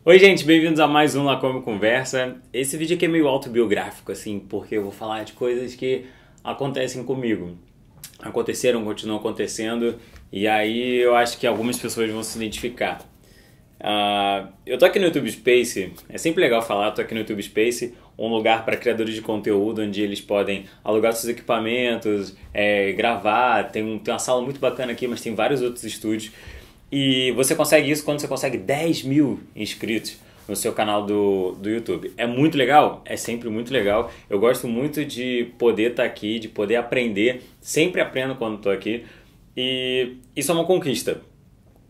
Oi, gente, bem-vindos a mais um Lacombe Conversa. Esse vídeo aqui é meio autobiográfico, assim, porque eu vou falar de coisas que acontecem comigo. Aconteceram, continuam acontecendo, e aí eu acho que algumas pessoas vão se identificar. Eu tô aqui no YouTube Space, é sempre legal falar, tô aqui no YouTube Space, um lugar para criadores de conteúdo, onde eles podem alugar seus equipamentos, gravar, tem uma sala muito bacana aqui, mas tem vários outros estúdios. E você consegue isso quando você consegue 10 mil inscritos no seu canal do YouTube. É muito legal? É sempre muito legal. Eu gosto muito de poder estar aqui, de poder aprender. Sempre aprendo quando estou aqui. E isso é uma conquista.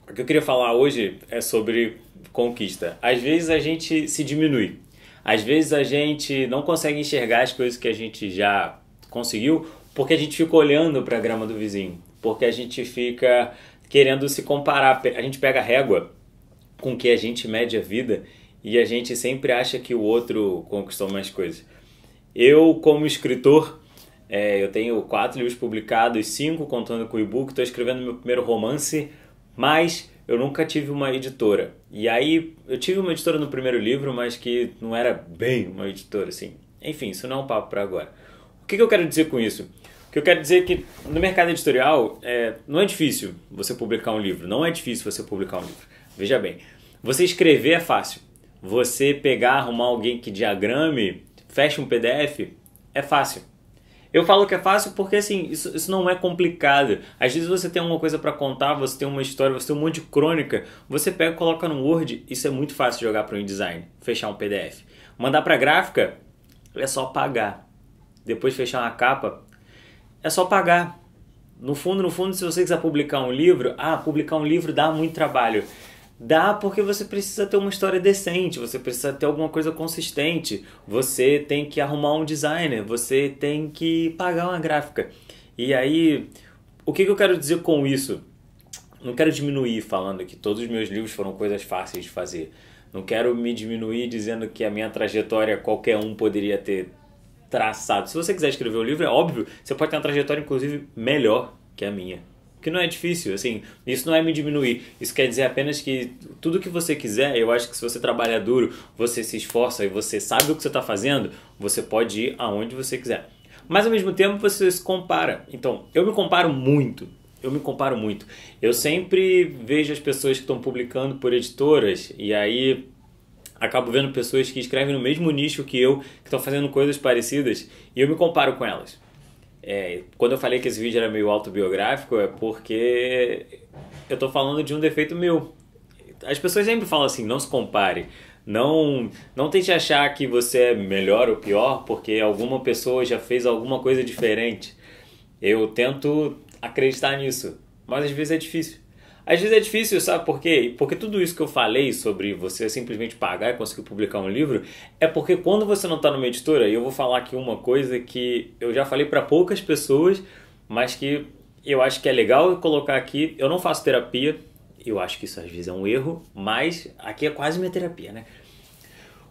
O que eu queria falar hoje é sobre conquista. Às vezes a gente se diminui. Às vezes a gente não consegue enxergar as coisas que a gente já conseguiu porque a gente fica olhando para a grama do vizinho. Porque a gente fica querendo se comparar. A gente pega a régua com que a gente mede a vida e a gente sempre acha que o outro conquistou mais coisas. Eu, como escritor, eu tenho 4 livros publicados, 5 contando com o e-book, estou escrevendo meu primeiro romance, mas eu nunca tive uma editora. E aí, eu tive uma editora no primeiro livro, mas que não era bem uma editora, assim. Enfim, isso não é um papo para agora. O que eu quero dizer com isso? O que eu quero dizer é que no mercado editorial não é difícil você publicar um livro. Não é difícil você publicar um livro. Veja bem, você escrever é fácil. Você pegar, arrumar alguém que diagrame, feche um PDF, é fácil. Eu falo que é fácil porque assim, isso não é complicado. Às vezes você tem uma coisa para contar, você tem uma história, você tem um monte de crônica, você pega e coloca no Word, isso é muito fácil de jogar para o InDesign, fechar um PDF. Mandar para gráfica, é só pagar. Depois fechar uma capa, é só pagar. No fundo, se você quiser publicar um livro, publicar um livro dá muito trabalho. Dá porque você precisa ter uma história decente, você precisa ter alguma coisa consistente, você tem que arrumar um designer, você tem que pagar uma gráfica. E aí, o que eu quero dizer com isso? Não quero diminuir falando que todos os meus livros foram coisas fáceis de fazer. Não quero me diminuir dizendo que a minha trajetória qualquer um poderia ter traçado. Se você quiser escrever um livro, é óbvio, você pode ter uma trajetória inclusive melhor que a minha. Que não é difícil, assim, isso não é me diminuir. Isso quer dizer apenas que tudo que você quiser, eu acho que se você trabalha duro, você se esforça e você sabe o que você está fazendo, você pode ir aonde você quiser. Mas ao mesmo tempo você se compara. Então, eu me comparo muito. Eu sempre vejo as pessoas que estão publicando por editoras e aí acabo vendo pessoas que escrevem no mesmo nicho que eu, que estão fazendo coisas parecidas, e eu me comparo com elas. Quando eu falei que esse vídeo era meio autobiográfico, é porque eu estou falando de um defeito meu. As pessoas sempre falam assim, não se compare. Não tente achar que você é melhor ou pior, porque alguma pessoa já fez alguma coisa diferente. Eu tento acreditar nisso, mas às vezes é difícil. Às vezes é difícil, sabe por quê? Porque tudo isso que eu falei sobre você simplesmente pagar e conseguir publicar um livro é porque quando você não está numa editora, e eu vou falar aqui uma coisa que eu já falei para poucas pessoas, mas que eu acho que é legal colocar aqui. Eu não faço terapia, eu acho que isso às vezes é um erro, mas aqui é quase minha terapia, né?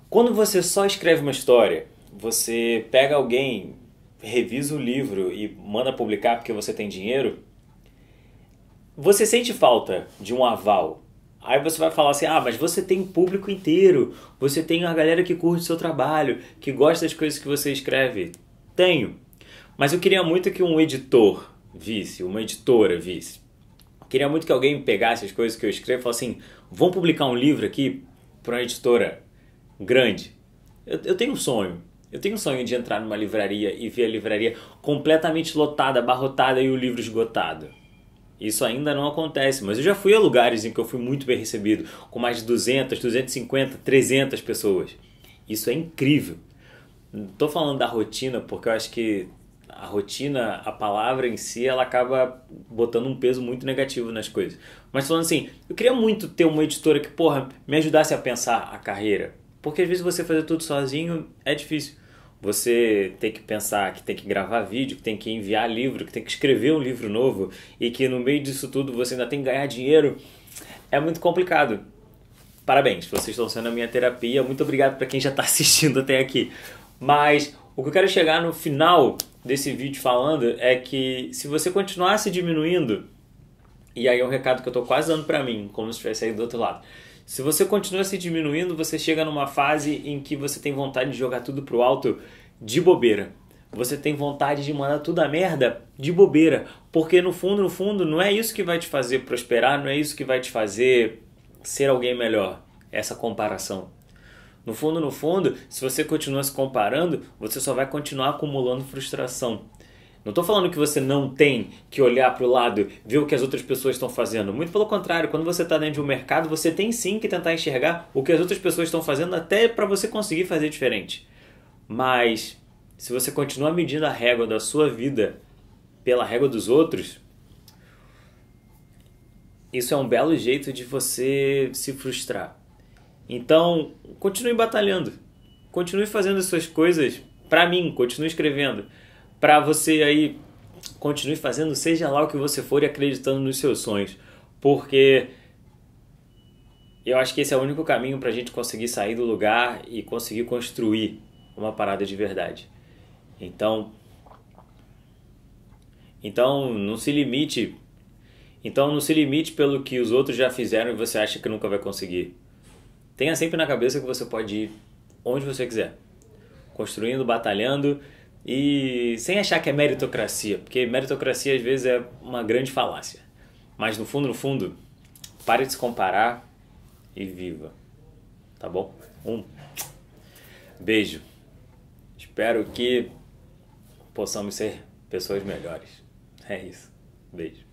Quando você só escreve uma história, você pega alguém, revisa o livro e manda publicar porque você tem dinheiro, você sente falta de um aval. Aí você vai falar assim, mas você tem público inteiro, você tem a galera que curte o seu trabalho, que gosta das coisas que você escreve. Tenho. Mas eu queria muito que um editor visse, uma editora visse. Eu queria muito que alguém pegasse as coisas que eu escrevo e falasse assim, vamos publicar um livro aqui para uma editora grande. Eu tenho um sonho. Eu tenho um sonho de entrar numa livraria e ver a livraria completamente lotada, abarrotada e o livro esgotado. Isso ainda não acontece, mas eu já fui a lugares em que eu fui muito bem recebido, com mais de 200, 250, 300 pessoas. Isso é incrível. Não estou falando da rotina, porque eu acho que a rotina, a palavra em si, ela acaba botando um peso muito negativo nas coisas. Mas falando assim, eu queria muito ter uma editora que, me ajudasse a pensar a carreira. Porque às vezes você fazer tudo sozinho é difícil. Você tem que pensar que tem que gravar vídeo, que tem que enviar livro, que tem que escrever um livro novo e que no meio disso tudo você ainda tem que ganhar dinheiro. É muito complicado. Parabéns, vocês estão sendo a minha terapia. Muito obrigado para quem já está assistindo até aqui. Mas o que eu quero chegar no final desse vídeo falando é que se você continuar se diminuindo, e aí é um recado que eu estou quase dando para mim, como se estivesse aí do outro lado. Se você continua se diminuindo, você chega numa fase em que você tem vontade de jogar tudo pro alto de bobeira. Você tem vontade de mandar tudo a merda de bobeira. Porque no fundo, não é isso que vai te fazer prosperar, não é isso que vai te fazer ser alguém melhor. Essa comparação. No fundo, se você continua se comparando, você só vai continuar acumulando frustração. Não estou falando que você não tem que olhar para o lado, ver o que as outras pessoas estão fazendo. Muito pelo contrário, quando você está dentro de um mercado, você tem sim que tentar enxergar o que as outras pessoas estão fazendo, até para você conseguir fazer diferente. Mas se você continua medindo a régua da sua vida pela régua dos outros, isso é um belo jeito de você se frustrar. Então, continue batalhando. Continue fazendo as suas coisas para mim, continue escrevendo. Para você aí, continue fazendo seja lá o que você for e acreditando nos seus sonhos. Porque eu acho que esse é o único caminho para a gente conseguir sair do lugar e conseguir construir uma parada de verdade. Então não se limite. Então não se limite pelo que os outros já fizeram e você acha que nunca vai conseguir. Tenha sempre na cabeça que você pode ir onde você quiser. Construindo, batalhando e sem achar que é meritocracia. Porque meritocracia às vezes é uma grande falácia. Mas no fundo, pare de se comparar e viva. Tá bom? Beijo. Espero que possamos ser pessoas melhores. É isso. Beijo.